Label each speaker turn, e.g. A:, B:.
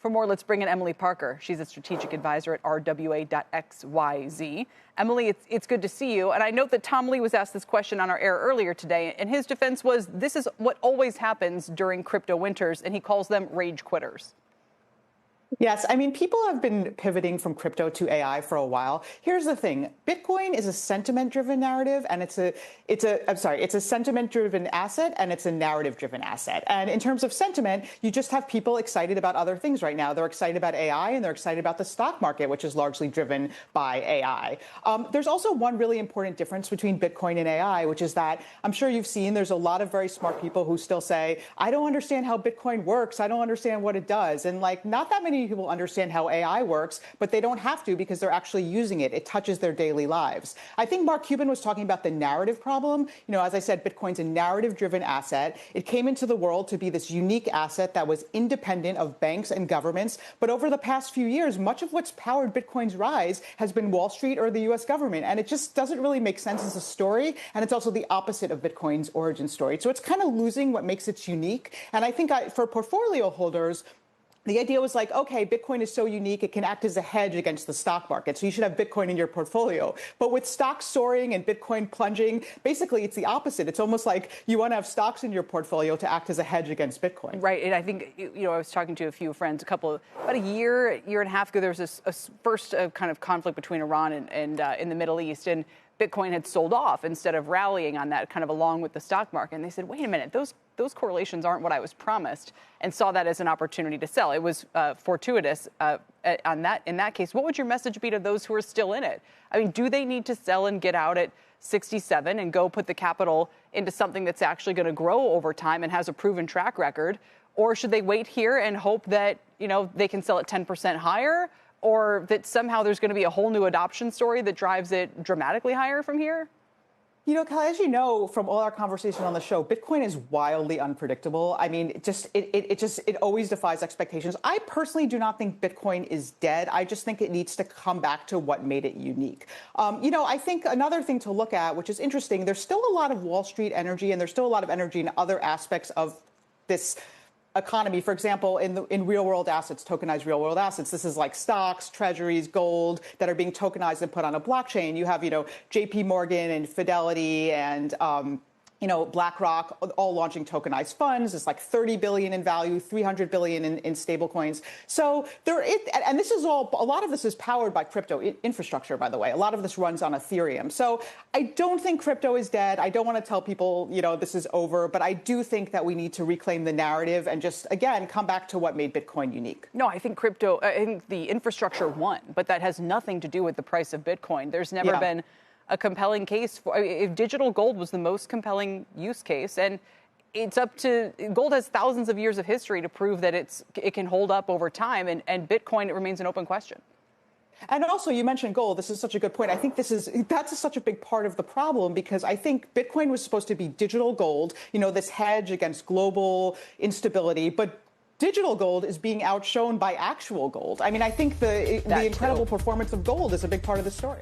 A: For more, let's bring in Emily Parker. She's a strategic advisor at RWA.xyz. Emily, it's good to see you. And I note that Tom Lee was asked this question on our air earlier today, and his defense was this is what always happens during crypto winters, and he calls them rage quitters.
B: Yes, I mean, people have been pivoting from crypto to AI for a while. Here's the thing. Bitcoin is a sentiment-driven narrative, and it's a sentiment-driven asset, and it's a narrative-driven asset. And in terms of sentiment, you just have people excited about other things right now. They're excited about AI, and they're excited about the stock market, which is largely driven by AI. There's also one really important difference between Bitcoin and AI, which is that I'm sure you've seen there's a lot of very smart people who still say, I don't understand how Bitcoin works. I don't understand what it does. And like, not that many people understand how AI works, but they don't have to because they're actually using it. It touches their daily lives. I think Mark Cuban was talking about the narrative problem. You know, as I said, Bitcoin's a narrative-driven asset. It came into the world to be this unique asset that was independent of banks and governments. But over the past few years, much of what's powered Bitcoin's rise has been Wall Street or the U.S. government. And it just doesn't really make sense as a story. And it's also the opposite of Bitcoin's origin story. So it's kind of losing what makes it unique. And I think for portfolio holders, the idea was like, okay, Bitcoin is so unique, it can act as a hedge against the stock market. So you should have Bitcoin in your portfolio. But with stocks soaring and Bitcoin plunging, basically it's the opposite. It's almost like you want to have stocks in your portfolio to act as a hedge against Bitcoin.
A: Right. And I think, I was talking to a few friends, about a year and a half ago, there was this first kind of conflict between Iran and in the Middle East. And Bitcoin had sold off instead of rallying on that kind of along with the stock market. And they said, wait a minute, those correlations aren't what I was promised, and saw that as an opportunity to sell. It was fortuitous in that case. What would your message be to those who are still in it? I mean, do they need to sell and get out at 67 and go put the capital into something that's actually going to grow over time and has a proven track record? Or should they wait here and hope that, they can sell at 10% higher? Or that somehow there's going to be a whole new adoption story that drives it dramatically higher from here?
B: Kelly, as you know from all our conversation on the show, Bitcoin is wildly unpredictable. I mean, it always defies expectations. I personally do not think Bitcoin is dead. I just think it needs to come back to what made it unique. I think another thing to look at, which is interesting, there's still a lot of Wall Street energy, and there's still a lot of energy in other aspects of this economy. For example, in real world assets, tokenized real world assets, this is like stocks, treasuries, gold that are being tokenized and put on a blockchain. You have, JP Morgan and Fidelity and BlackRock all launching tokenized funds. It's like 30 billion in value, 300 billion in stable coins. So and this is a lot of this is powered by crypto infrastructure, by the way. A lot of this runs on Ethereum. So I don't think crypto is dead. I don't want to tell people, this is over, but I do think that we need to reclaim the narrative and just, again, come back to what made Bitcoin unique.
A: No, I think the infrastructure won, but that has nothing to do with the price of Bitcoin. There's never been a compelling case for if digital gold was the most compelling use case, and it's up to gold has thousands of years of history to prove that it can hold up over time, and Bitcoin, it remains an open question.
B: And also, you mentioned gold. This is such a good point. I think that's such a big part of the problem, because I think Bitcoin was supposed to be digital gold, this hedge against global instability, but digital gold is being outshone by actual gold. I mean, I think the incredible performance of gold is a big part of the story.